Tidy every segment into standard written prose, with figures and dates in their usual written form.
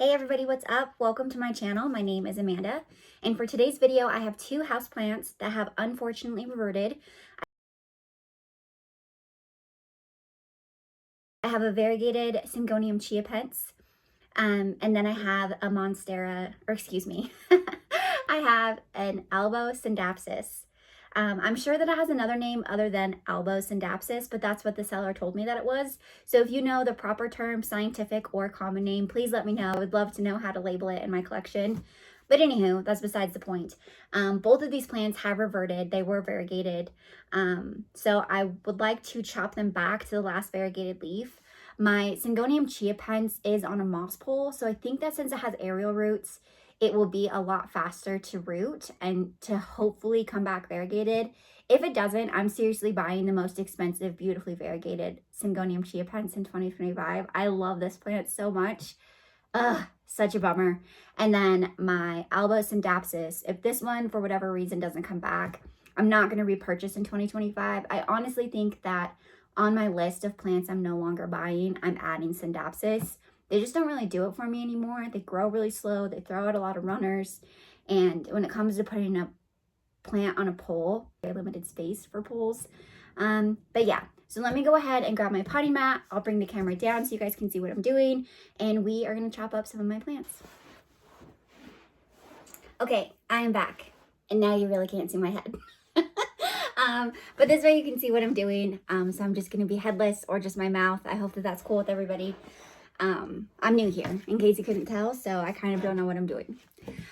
Hey everybody, what's up? Welcome to my channel. My name is Amanda, and for today's video, I have two houseplants that have unfortunately reverted. I have a variegated Syngonium Chiapense, and then I have a Monstera, or excuse me, I have an Albo Scindapsus. I'm sure that it has another name other than Albo Scindapsus, but that's what the seller told me that it was. So if you know the proper term, scientific or common name, please let me know. I would love to know how to label it in my collection. But anywho, that's besides the point. Both of these plants have reverted. They were variegated. So I would like to chop them back to the last variegated leaf. My Syngonium Chiapense is on a moss pole, so I think that since it has aerial roots, it will be a lot faster to root and to hopefully come back variegated. If it doesn't, I'm seriously buying the most expensive, beautifully variegated Syngonium Chiapense in 2025. I love this plant so much. Ugh, such a bummer. And then my Alba Scindapsus, if this one for whatever reason doesn't come back, I'm not going to repurchase in 2025. I honestly think that on my list of plants I'm no longer buying, I'm adding Scindapsus. They just don't really do it for me anymore. They grow really slow. They throw out a lot of runners. And when it comes to putting a plant on a pole, very limited space for poles. But yeah, so let me go ahead and grab my potting mat. I'll bring the camera down so you guys can see what I'm doing. And we are going to chop up some of my plants. Okay, I am back. And now you really can't see my head. But this way you can see what I'm doing. So I'm just going to be headless or just my mouth. I hope that that's cool with everybody. I'm new here, in case you couldn't tell, so I kind of don't know what I'm doing.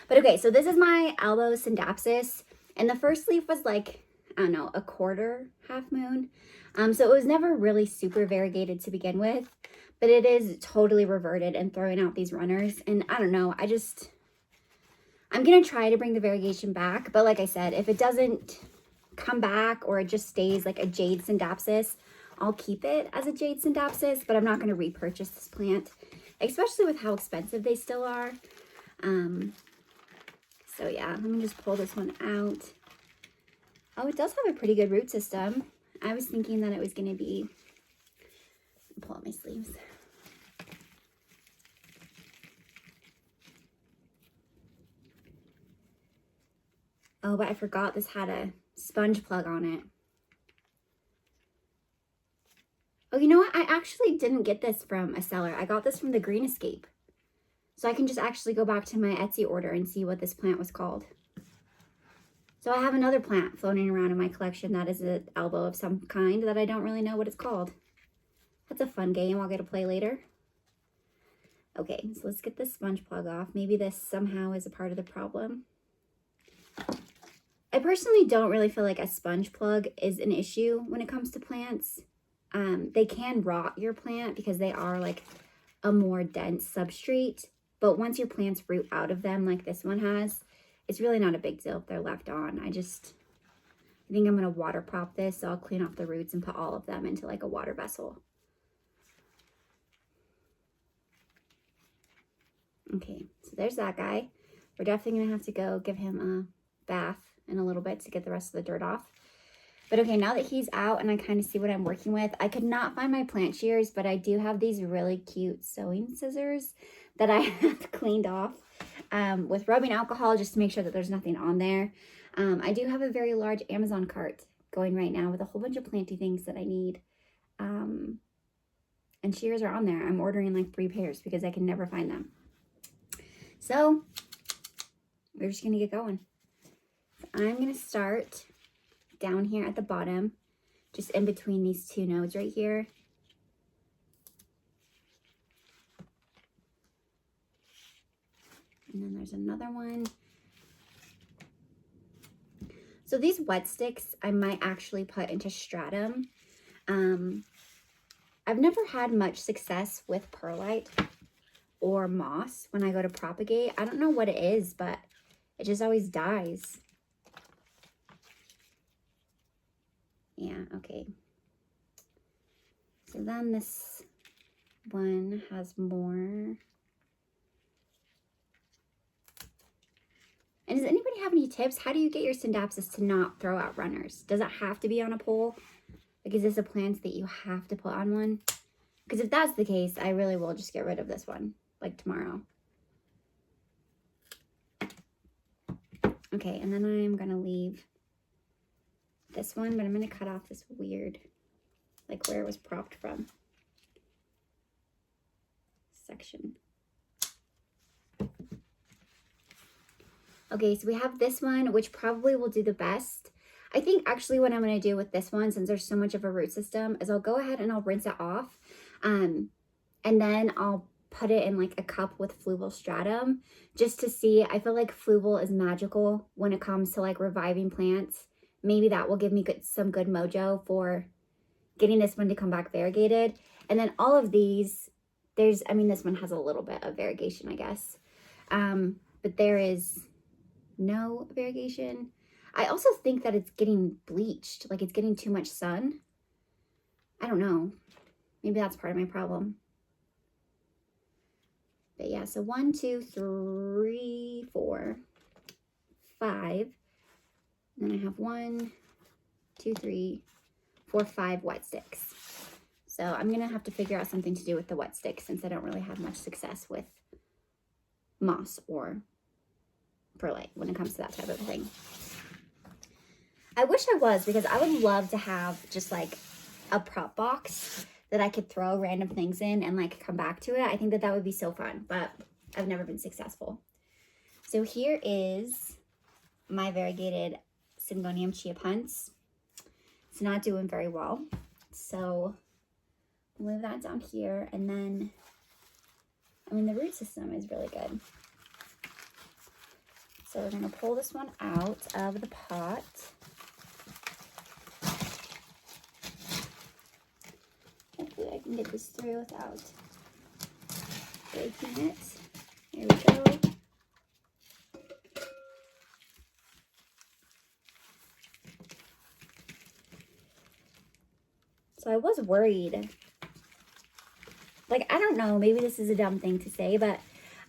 But okay, so this is my Albo Scindapsus, and the first leaf was like, I don't know, a quarter half moon. So it was never really super variegated to begin with, but it is totally reverted and throwing out these runners. And I don't know, I'm going to try to bring the variegation back, but like I said, if it doesn't come back or it just stays like a jade Scindapsus, I'll keep it as a jade Scindapsus, but I'm not going to repurchase this plant, especially with how expensive they still are. So yeah, let me just pull this one out. Oh, it does have a pretty good root system. I was thinking that it was going to be, pull out my sleeves. Oh, but I forgot this had a sponge plug on it. Oh, you know what? I actually didn't get this from a seller. I got this from the Green Escape. So I can just actually go back to my Etsy order and see what this plant was called. So I have another plant floating around in my collection that is an elbow of some kind that I don't really know what it's called. That's a fun game I'll get to play later. Okay, so let's get this sponge plug off. Maybe this somehow is a part of the problem. I personally don't really feel like a sponge plug is an issue when it comes to plants. They can rot your plant because they are like a more dense substrate. But once your plants root out of them like this one has, it's really not a big deal if they're left on. I think I'm going to water prop this, so I'll clean off the roots and put all of them into like a water vessel. Okay, so there's that guy. We're definitely going to have to go give him a bath in a little bit to get the rest of the dirt off. But okay, now that he's out and I kind of see what I'm working with, I could not find my plant shears, but I do have these really cute sewing scissors that I have cleaned off with rubbing alcohol just to make sure that there's nothing on there. I do have a very large Amazon cart going right now with a whole bunch of planty things that I need. And shears are on there. I'm ordering like 3 pairs because I can never find them. So we're just going to get going. So I'm going to start down here at the bottom, just in between these two nodes right here. And then there's another one. So these wet sticks I might actually put into stratum. I've never had much success with perlite or moss when I go to propagate. I don't know what it is, but it just always dies. Yeah, okay. So then this one has more. And does anybody have any tips? How do you get your Scindapsus to not throw out runners? Does it have to be on a pole? Like, is this a plant that you have to put on one? Because if that's the case, I really will just get rid of this one, like tomorrow. Okay, and then I'm gonna leave this one, but I'm gonna cut off this weird, like where it was propped from section. Okay, so we have this one, which probably will do the best. I think actually what I'm going to do with this one, since there's so much of a root system, is I'll go ahead and I'll rinse it off. And then I'll put it in like a cup with fluval stratum just to see. I feel like fluval is magical when it comes to like reviving plants. Maybe that will give me some good mojo for getting this one to come back variegated. And then all of these, this one has a little bit of variegation, I guess. But there is no variegation. I also think that it's getting bleached, like it's getting too much sun. I don't know. Maybe that's part of my problem. But yeah, so 1, 2, 3, 4, 5. And then I have 1, 2, 3, 4, 5 wet sticks. So I'm gonna have to figure out something to do with the wet sticks since I don't really have much success with moss or perlite when it comes to that type of thing. I wish I was, because I would love to have just like a prop box that I could throw random things in and like come back to it. I think that that would be so fun, but I've never been successful. So here is my variegated Syngonium Chiapense. It's not doing very well, so I'll move that down here. And then, the root system is really good. So we're gonna pull this one out of the pot. Hopefully I can get this through without breaking it. There we go. So I was worried. Like, I don't know, maybe this is a dumb thing to say, but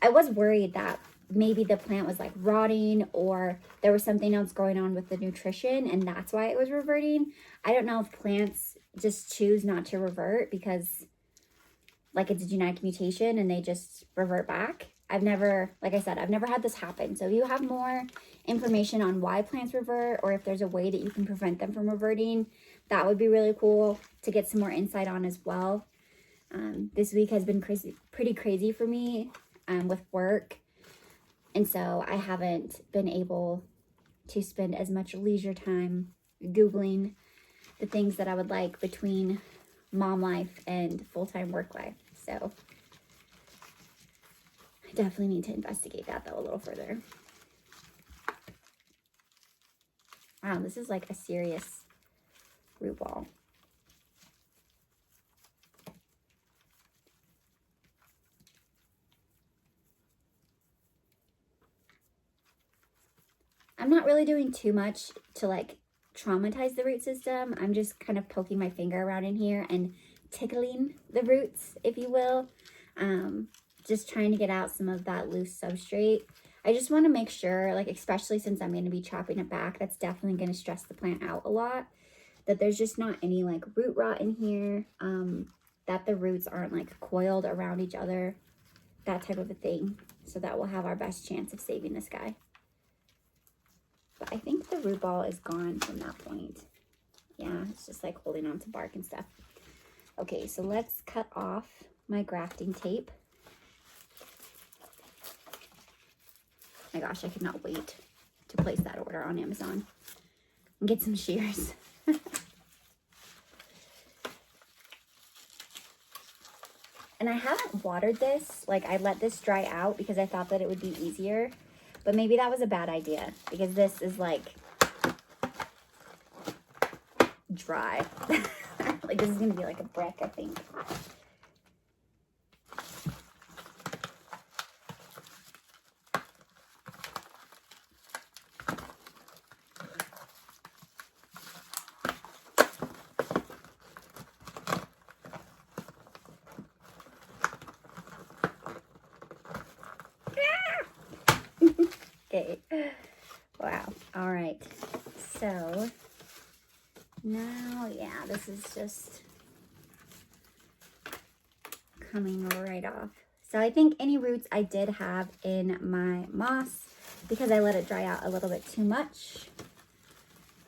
I was worried that maybe the plant was like rotting or there was something else going on with the nutrition and that's why it was reverting. I don't know if plants just choose not to revert because like it's a genetic mutation and they just revert back. Like I said, I've never had this happen. So if you have more information on why plants revert or if there's a way that you can prevent them from reverting, that would be really cool to get some more insight on as well. This week has been pretty crazy for me with work. And so I haven't been able to spend as much leisure time Googling the things that I would like between mom life and full-time work life. So I definitely need to investigate that though a little further. Wow, this is like a serious root ball. I'm not really doing too much to like traumatize the root system. I'm just kind of poking my finger around in here and tickling the roots, if you will. Just trying to get out some of that loose substrate. I just want to make sure, like, especially since I'm going to be chopping it back, that's definitely going to stress the plant out a lot, that there's just not any like root rot in here, that the roots aren't like coiled around each other, that type of a thing. So that we'll have our best chance of saving this guy. But I think the root ball is gone from that point. Yeah, it's just like holding on to bark and stuff. Okay, so let's cut off my grafting tape. My gosh, I cannot wait to place that order on Amazon and get some shears. And I haven't watered this. Like, I let this dry out because I thought that it would be easier. But maybe that was a bad idea because this is like dry. Like this is going to be like a brick, I think. Okay. Wow. All right. So now, yeah, this is just coming right off. So I think any roots I did have in my moss, because I let it dry out a little bit too much,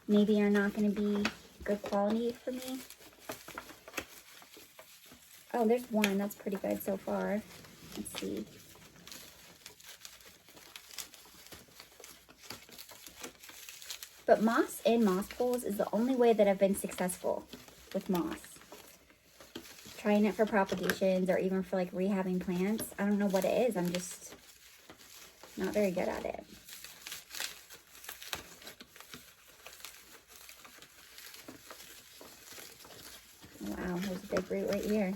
maybe are not going to be good quality for me. Oh, there's one. That's pretty good so far. Let's see. But moss in moss pools is the only way that I've been successful with moss. Trying it for propagations or even for like rehabbing plants. I don't know what it is. I'm just not very good at it. Wow, there's a big root right here.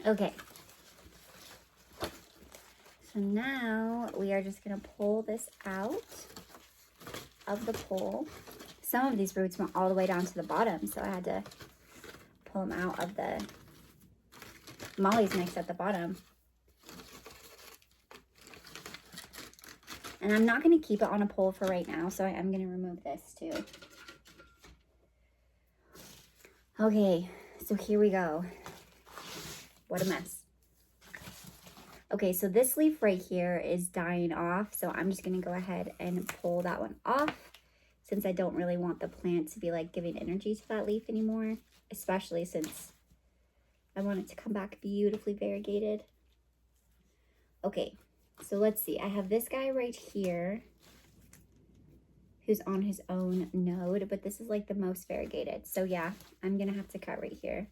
Okay. So now we are just going to pull this out of the pole. Some of these roots went all the way down to the bottom, so I had to pull them out of the Molly's mix at the bottom. And I'm not going to keep it on a pole for right now, so I am going to remove this too. Okay, so here we go. What a mess. Okay, so this leaf right here is dying off, so I'm just going to go ahead and pull that one off since I don't really want the plant to be like giving energy to that leaf anymore, especially since I want it to come back beautifully variegated. Okay, so let's see. I have this guy right here who's on his own node, but this is like the most variegated. So yeah, I'm going to have to cut right here.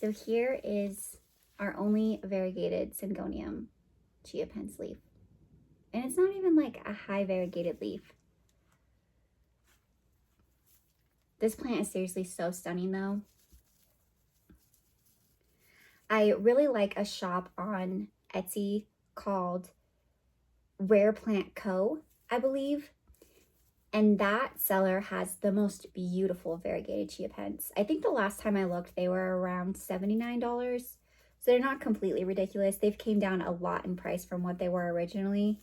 So here is our only variegated Syngonium Chiapense leaf. And it's not even like a high variegated leaf. This plant is seriously so stunning though. I really like a shop on Etsy called Rare Plant Co., I believe. And that seller has the most beautiful variegated Chiapense. I think the last time I looked, they were around $79. So they're not completely ridiculous. They've came down a lot in price from what they were originally.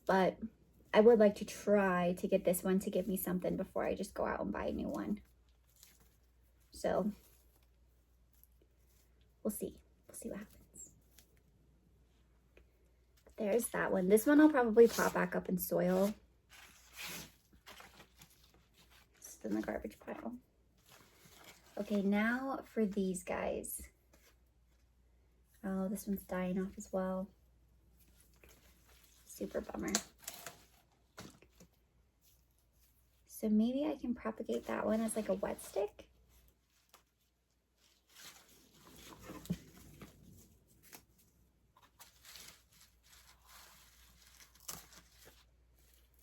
But I would like to try to get this one to give me something before I just go out and buy a new one. So we'll see. We'll see what happens. There's that one. This one I'll probably pop back up in soil. In the garbage pile. Okay, now for these guys. Oh, this one's dying off as well. Super bummer. So maybe I can propagate that one as like a wet stick.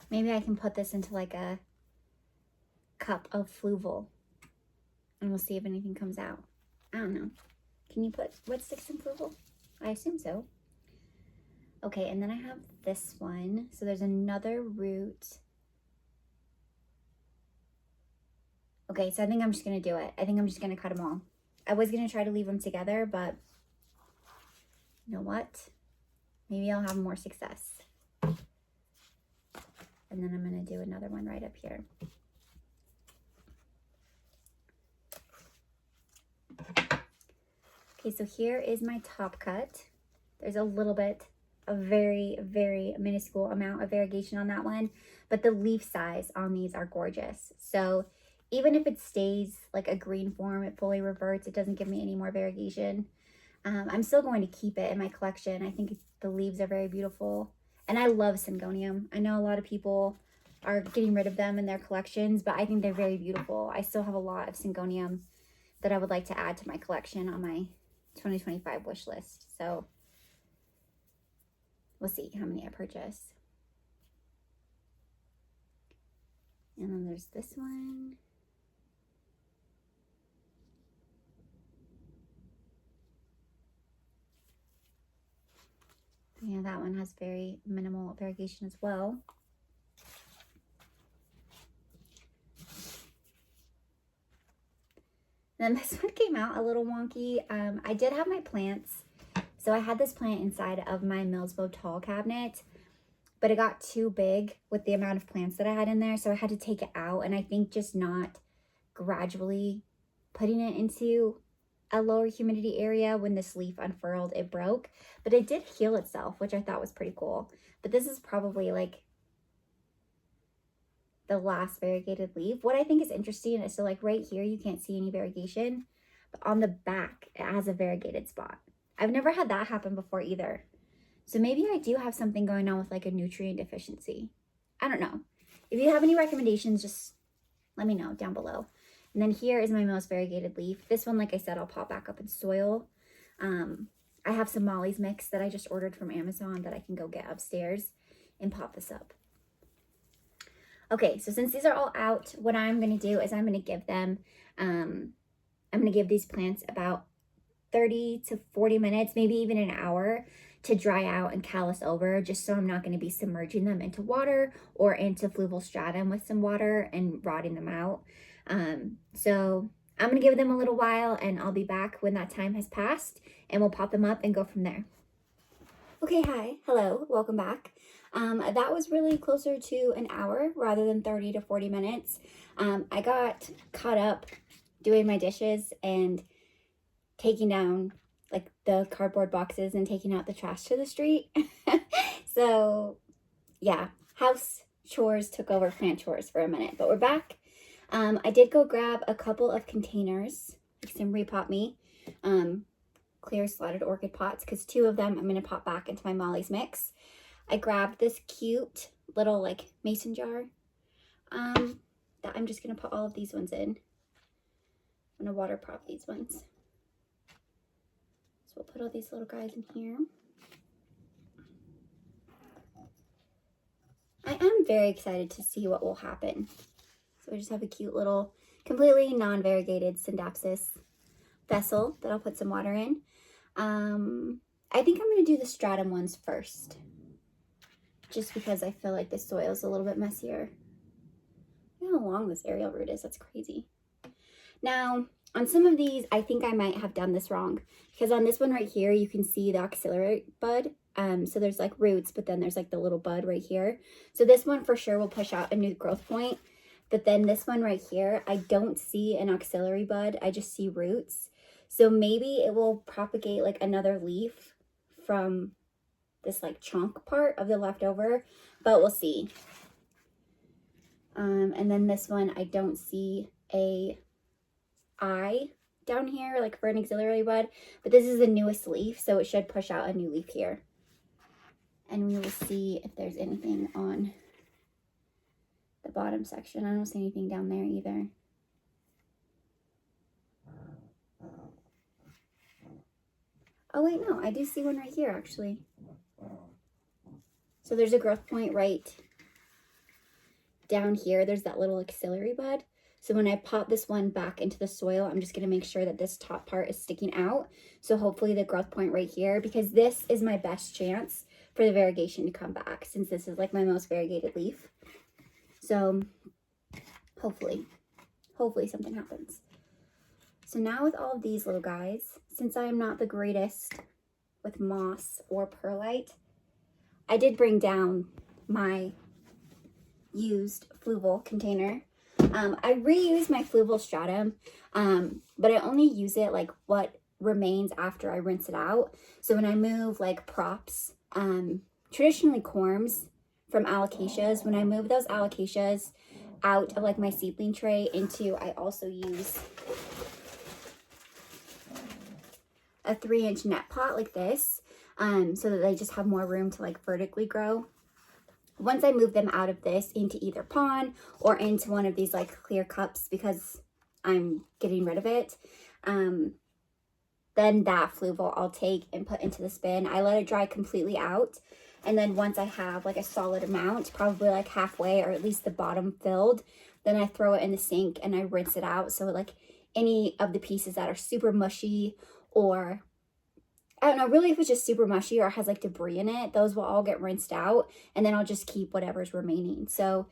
Maybe I can put this into like a cup of fluval and we'll see if anything comes out. I don't know. Can you put wet sticks in fluval? I assume so. Okay, and then I have this one. So there's another root. Okay, so I think I'm just going to do it. I think I'm just going to cut them all. I was going to try to leave them together, but you know what? Maybe I'll have more success. And then I'm going to do another one right up here. Okay, so here is my top cut. There's a little bit, a very, very minuscule amount of variegation on that one, but the leaf size on these are gorgeous. So even if it stays like a green form, it fully reverts, it doesn't give me any more variegation. I'm still going to keep it in my collection. I think the leaves are very beautiful. And I love Syngonium. I know a lot of people are getting rid of them in their collections, but I think they're very beautiful. I still have a lot of Syngonium that I would like to add to my collection on my 2025 wish list. So we'll see how many I purchase. And then there's this one. Yeah, that one has very minimal variegation as well. Then this one came out a little wonky. I did have my plants. So I had this plant inside of my Millsbo tall cabinet, but it got too big with the amount of plants that I had in there. So I had to take it out, and I think just not gradually putting it into a lower humidity area when this leaf unfurled, it broke, but it did heal itself, which I thought was pretty cool. But this is probably like the last variegated leaf. What I think is interesting is, so like right here, you can't see any variegation, but on the back, it has a variegated spot. I've never had that happen before either. So maybe I do have something going on with like a nutrient deficiency. I don't know. If you have any recommendations, just let me know down below. And then here is my most variegated leaf. This one, like I said, I'll pop back up in soil. I have some Molly's mix that I just ordered from Amazon that I can go get upstairs and pop this up. Okay, so since these are all out, what I'm going to do is I'm going to give them, I'm going to give these plants about 30 to 40 minutes, maybe even an hour to dry out and callus over, just so I'm not going to be submerging them into water or into fluval stratum with some water and rotting them out. So I'm going to give them a little while, and I'll be back when that time has passed, and we'll pop them up and go from there. Okay, hi, hello, welcome back. That was really closer to an hour rather than 30 to 40 minutes. I got caught up doing my dishes and taking down like the cardboard boxes and taking out the trash to the street. So yeah, house chores took over plant chores for a minute, but we're back. I did go grab a couple of containers, like some repot me, clear slotted orchid pots, because 2 of them I'm going to pop back into my Molly's mix. I grabbed this cute little like mason jar that I'm just going to put all of these ones in. I'm going to water prop these ones. So we'll put all these little guys in here. I am very excited to see what will happen. So I just have a cute little, completely non-variegated Scindapsus vessel that I'll put some water in. I think I'm going to do the stratum ones first, just because I feel like the soil is a little bit messier. Look how long this aerial root is. That's crazy. Now, on some of these, I think I might have done this wrong, because on this one right here, you can see the auxiliary bud. So there's like roots, but then there's like the little bud right here. So this one for sure will push out a new growth point. But then this one right here, I don't see an auxiliary bud. I just see roots. So maybe it will propagate like another leaf from this like chunk part of the leftover, but we'll see. And then this one, I don't see a eye down here like for an auxiliary bud, but this is the newest leaf, so it should push out a new leaf here. And we will see if there's anything on the bottom section. I don't see anything down there either. Oh wait, no, I do see one right here actually. So there's a growth point right down here. There's that little auxiliary bud. So when I pop this one back into the soil, I'm just going to make sure that this top part is sticking out. So hopefully the growth point right here, because this is my best chance for the variegation to come back, since this is like my most variegated leaf. So hopefully something happens. So now with all of these little guys, since I am not the greatest with moss or perlite, I did bring down my used Fluval container. I reuse my Fluval stratum, but I only use it like what remains after I rinse it out. So when I move like props, traditionally corms from alocasias, when I move those alocasias out of like my seedling tray into, I also use a 3-inch net pot like this, so that they just have more room to like vertically grow. Once I move them out of this into either pond or into one of these like clear cups because I'm getting rid of it, then that Fluval I'll take and put into the spin. I let it dry completely out. And then once I have like a solid amount, probably like halfway or at least the bottom filled, then I throw it in the sink and I rinse it out. So like any of the pieces that are super mushy, or I don't know, really if it's just super mushy or has like debris in it, those will all get rinsed out, and then I'll just keep whatever's remaining. So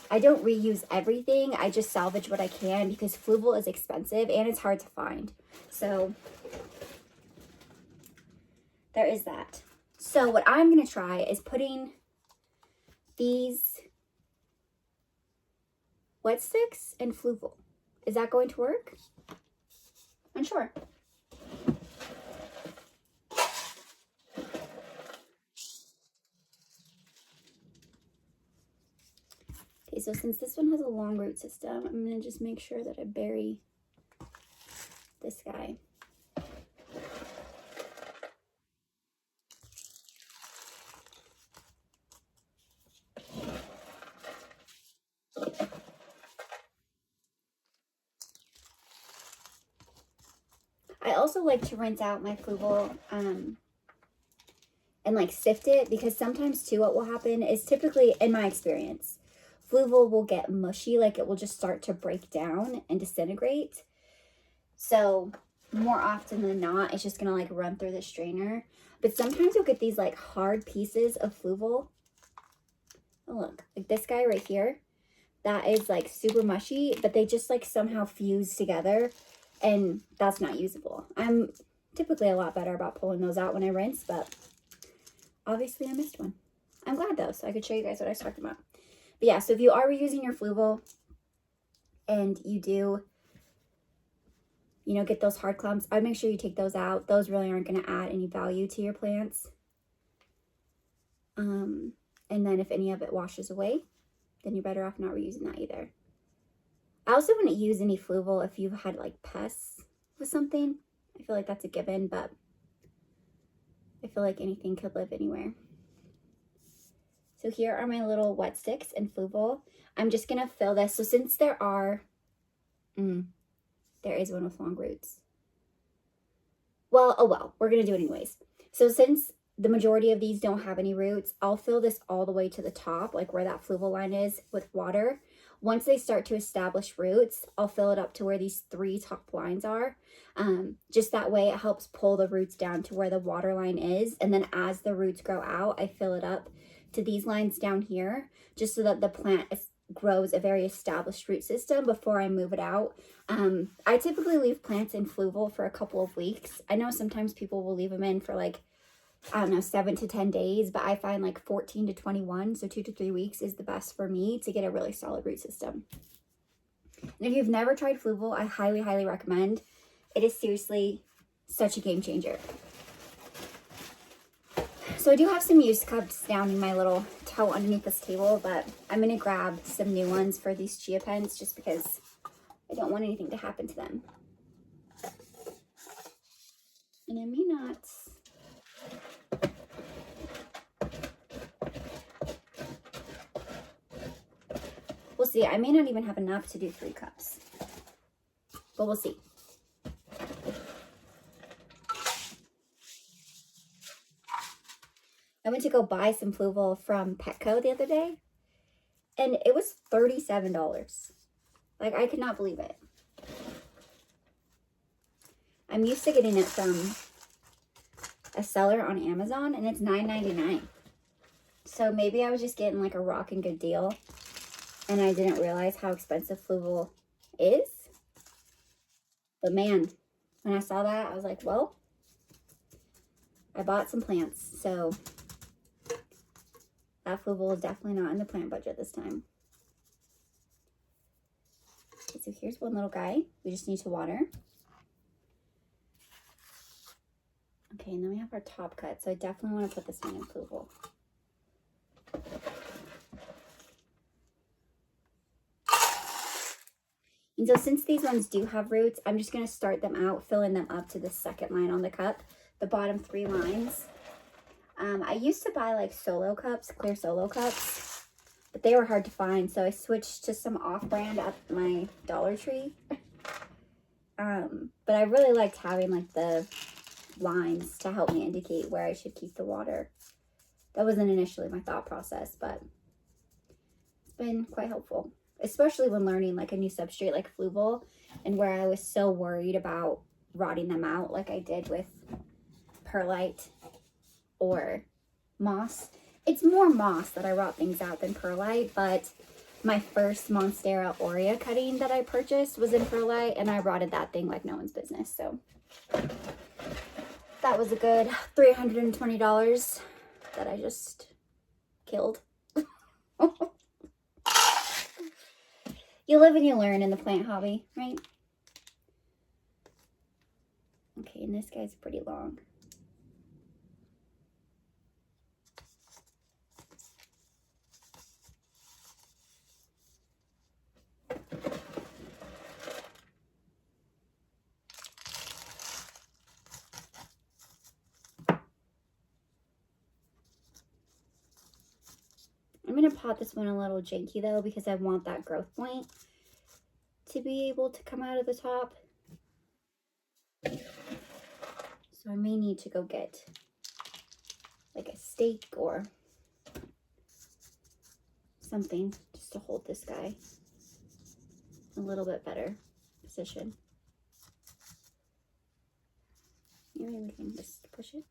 I don't reuse everything. I just salvage what I can because Fluval is expensive and it's hard to find. So there is that. So what I'm going to try is putting these wet sticks in Fluval. Is that going to work? Unsure. Okay, so since this one has a long root system, I'm going to just make sure that I bury this guy. I also like to rinse out my Fluval and like sift it, because sometimes too what will happen is, typically in my experience, Fluval will get mushy, like it will just start to break down and disintegrate. So more often than not, it's just gonna like run through the strainer. But sometimes you'll get these like hard pieces of Fluval. Oh look, like this guy right here, that is like super mushy, but they just like somehow fuse together, and that's not usable. I'm typically a lot better about pulling those out when I rinse, but obviously I missed one. I'm glad though, so I could show you guys what I was talking about. But yeah, so if you are reusing your Fluval and you do, you know, get those hard clumps, I'd make sure you take those out. Those really aren't going to add any value to your plants. And then if any of it washes away, then you're better off not reusing that either. I also wouldn't use any Fluval if you've had like pests with something. I feel like that's a given, but I feel like anything could live anywhere. So here are my little wet sticks and Fluval. I'm just going to fill this. So since there are, there is one with long roots. Well, oh well, we're going to do it anyways. So since the majority of these don't have any roots, I'll fill this all the way to the top, like where that Fluval line is, with water. Once they start to establish roots, I'll fill it up to where these 3 top lines are. Just that way it helps pull the roots down to where the water line is. And then as the roots grow out, I fill it up to these lines down here, just so that the plant grows a very established root system before I move it out. I typically leave plants in Fluval for a couple of weeks. I know sometimes people will leave them in for like, I don't know, 7 to 10 days, but I find like 14 to 21, so 2 to 3 weeks is the best for me to get a really solid root system. And if you've never tried Fluval, I highly, highly recommend. It is seriously such a game changer. So I do have some used cups down in my little tote underneath this table, but I'm going to grab some new ones for these Chiapense just because I don't want anything to happen to them. And I may not... We'll see. I may not even have enough to do 3 cups, but we'll see. I went to go buy some Fluval from Petco the other day, and it was $37. Like, I could not believe it. I'm used to getting it from a seller on Amazon, and it's $9.99. So maybe I was just getting like a rockin' good deal, and I didn't realize how expensive Fluval is. But man, when I saw that, I was like, well, I bought some plants, so that Fluval is definitely not in the plant budget this time. Okay, so here's one little guy. We just need to water. Okay, and then we have our top cut. So I definitely want to put this one in Pluval. And so since these ones do have roots, I'm just going to start them out, filling them up to the second line on the cup, the bottom 3 lines. I used to buy like solo cups, clear solo cups, but they were hard to find. So I switched to some off-brand at my Dollar Tree. But I really liked having like the lines to help me indicate where I should keep the water. That wasn't initially my thought process, but it's been quite helpful, especially when learning like a new substrate like Fluval, and where I was so worried about rotting them out like I did with perlite or moss. It's more moss that I rot things out than perlite, but my first Monstera aurea cutting that I purchased was in perlite, and I rotted that thing like no one's business. So that was a good $320 that I just killed. You live and you learn in the plant hobby, right? Okay, and this guy's pretty long. I'm going to pot this one a little janky though, because I want that growth point to be able to come out of the top. So I may need to go get like a stake or something just to hold this guy a little bit better position. Maybe we can just push it.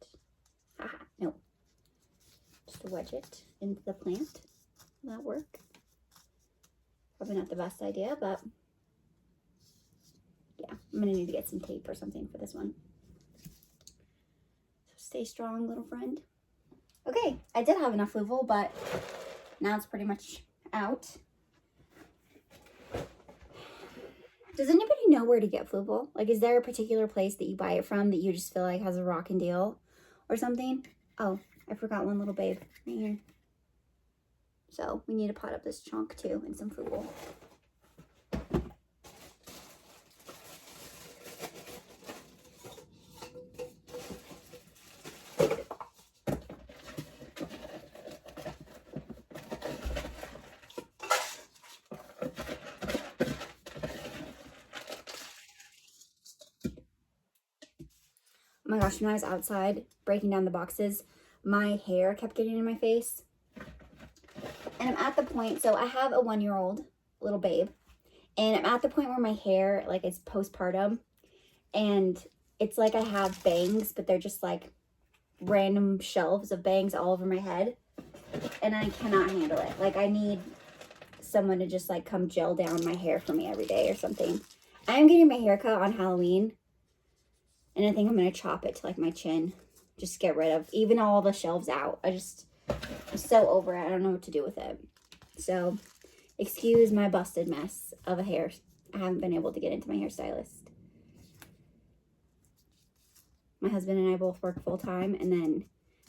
Haha, no. Just to wedge it into the plant. Will that work? Probably not the best idea, but yeah, I'm gonna need to get some tape or something for this one. So stay strong, little friend. Okay, I did have enough Fluval, but now it's pretty much out. Does anybody know where to get Fluval? Like, is there a particular place that you buy it from that you just feel like has a rockin' deal or something? Oh, I forgot one little babe right here. So we need to pot up this chunk too and some Fluval. Oh my gosh, when I was outside breaking down the boxes, my hair kept getting in my face. And I'm at the point, so I have a 1-year-old little babe, and I'm at the point where my hair, like, is postpartum, and it's like I have bangs, but they're just like random shelves of bangs all over my head, and I cannot handle it. Like, I need someone to just like come gel down my hair for me every day or something. I'm getting my hair cut on Halloween, and I think I'm going to chop it to like my chin. Just get rid of even all the shelves out. I'm so over it. I don't know what to do with it. So excuse my busted mess of a hair. I haven't been able to get into my hairstylist. My husband and I both work full time, and then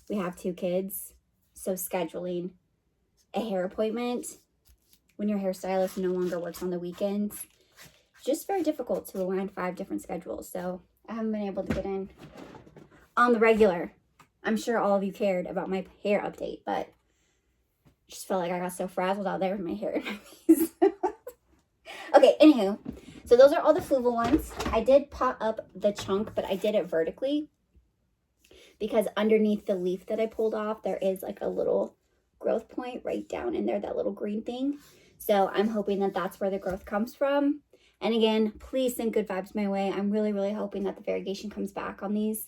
we have 2 kids. So scheduling a hair appointment when your hairstylist no longer works on the weekends, just very difficult to align 5 different schedules. So I haven't been able to get in on the regular. I'm sure all of you cared about my hair update, but I just felt like I got so frazzled out there with my hair in my face. Okay, anywho, so those are all the Fluval ones. I did pot up the chunk, but I did it vertically because underneath the leaf that I pulled off, there is like a little growth point right down in there, that little green thing. So I'm hoping that that's where the growth comes from. And again, please send good vibes my way. I'm really, really hoping that the variegation comes back on these.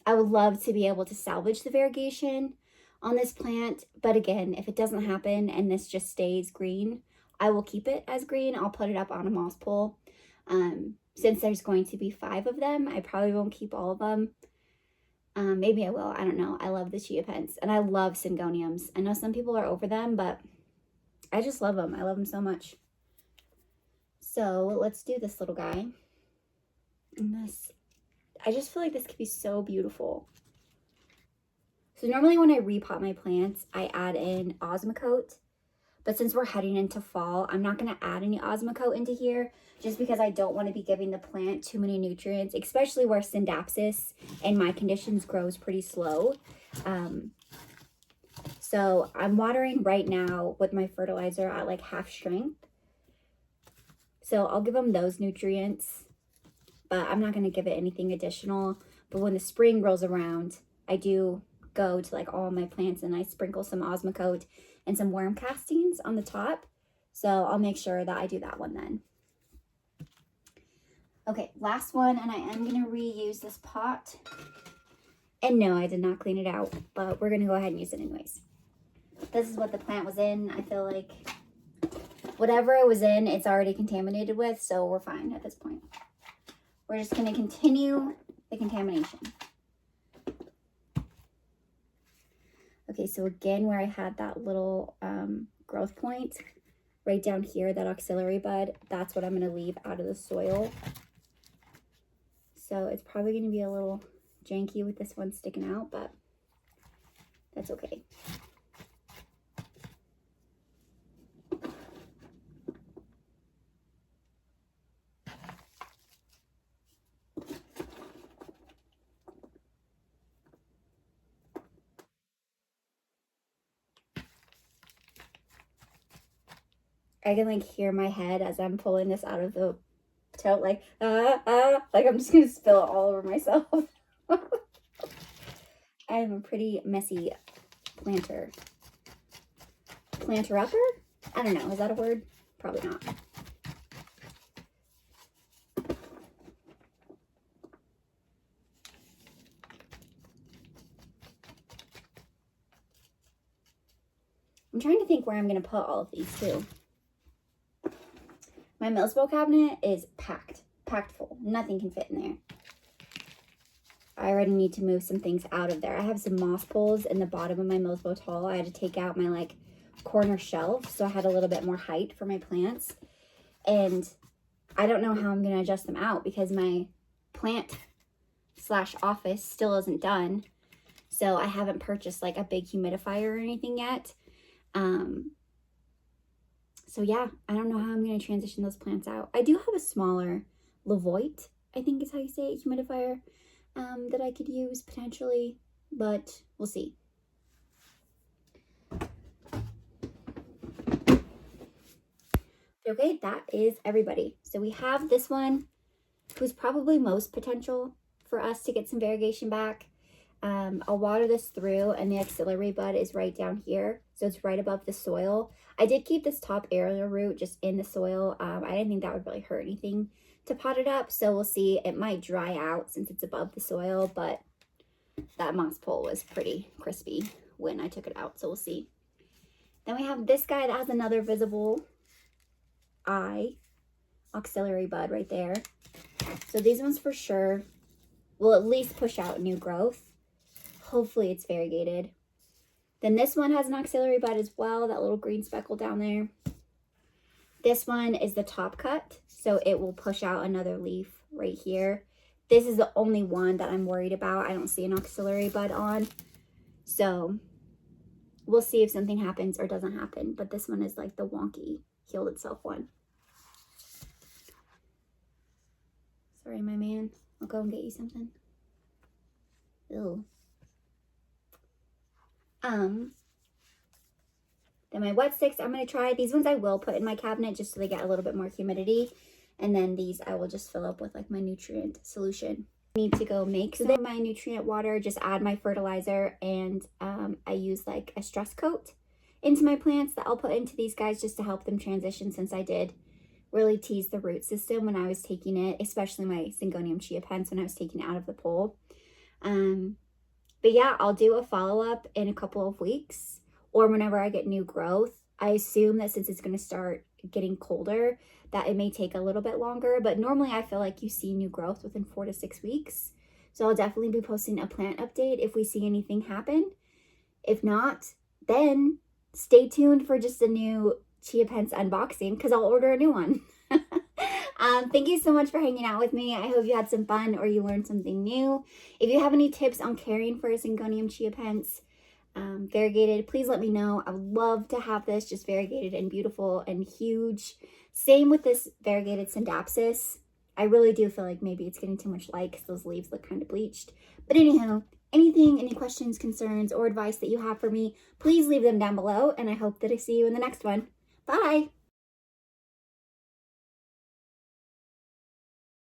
I would love to be able to salvage the variegation on this plant. But again, if it doesn't happen and this just stays green, I will keep it as green. I'll put it up on a moss pole. Since there's going to be 5 of them, I probably won't keep all of them. Maybe I will. I don't know. I love the Chiapense, and I love Syngoniums. I know some people are over them, but I just love them. I love them so much. So let's do this little guy. And this, I just feel like this could be so beautiful. So normally when I repot my plants, I add in Osmocote. But since we're heading into fall, I'm not going to add any Osmocote into here just because I don't want to be giving the plant too many nutrients, especially where Scindapsus in my conditions grows pretty slow. So I'm watering right now with my fertilizer at like half strength. So I'll give them those nutrients, but I'm not going to give it anything additional. But when the spring rolls around, I do go to like all my plants and I sprinkle some Osmocote and some worm castings on the top. So I'll make sure that I do that one then. Okay, last one, and I am going to reuse this pot. And no, I did not clean it out, but we're going to go ahead and use it anyways. This is what the plant was in. I feel like whatever it was in, it's already contaminated with, so we're fine at this point. We're just going to continue the contamination. Okay, so again, where I had that little growth point, right down here, that auxiliary bud, that's what I'm going to leave out of the soil. So it's probably going to be a little janky with this one sticking out, but that's okay. I can like hear my head as I'm pulling this out of the tote, like I'm just gonna spill it all over myself. I am a pretty messy planter. Planter-upper? I don't know, is that a word? Probably not. I'm trying to think where I'm gonna put all of these too. My Milsbo cabinet is packed full. Nothing can fit in there. I already need to move some things out of there. I have some moss poles in the bottom of my Milsbo tall. I had to take out my like corner shelf, so I had a little bit more height for my plants. And I don't know how I'm going to adjust them out because my plant / office still isn't done. So I haven't purchased like a big humidifier or anything yet. So yeah, I don't know how I'm going to transition those plants out. I do have a smaller Levoit, I think is how you say it, humidifier, that I could use potentially, but we'll see. Okay, that is everybody. So we have this one who's probably most potential for us to get some variegation back. I'll water this through, and the auxiliary bud is right down here, so it's right above the soil. I did keep this top aerial root just in the soil. I didn't think that would really hurt anything to pot it up, so we'll see. It might dry out since it's above the soil, but that moss pole was pretty crispy when I took it out, so we'll see. Then we have this guy that has another visible eye auxiliary bud right there. So these ones for sure will at least push out new growth. Hopefully it's variegated. Then this one has an auxiliary bud as well, that little green speckle down there. This one is the top cut, so it will push out another leaf right here. This is the only one that I'm worried about. I don't see an auxiliary bud on. So we'll see if something happens or doesn't happen. But this one is like the wonky, healed itself one. Sorry, my man. I'll go and get you something. Ew. Then my wet sticks, I'm going to try. These ones I will put in my cabinet just so they get a little bit more humidity. And then these I will just fill up with like my nutrient solution. I need to go make some of my nutrient water, just add my fertilizer, and I use like a stress coat into my plants that I'll put into these guys just to help them transition, since I did really tease the root system when I was taking it, especially my Syngonium Chiapense when I was taking it out of the pole. But yeah, I'll do a follow-up in a couple of weeks or whenever I get new growth. I assume that since it's going to start getting colder, that it may take a little bit longer, but normally I feel like you see new growth within 4 to 6 weeks. So I'll definitely be posting a plant update if we see anything happen. If not, then stay tuned for just a new Chiapense unboxing because I'll order a new one. Thank you so much for hanging out with me. I hope you had some fun or you learned something new. If you have any tips on caring for a Syngonium chiapense variegated, please let me know. I would love to have this just variegated and beautiful and huge. Same with this variegated Scindapsus. I really do feel like maybe it's getting too much light because those leaves look kind of bleached. But anyhow, any questions, concerns, or advice that you have for me, please leave them down below, and I hope that I see you in the next one. Bye!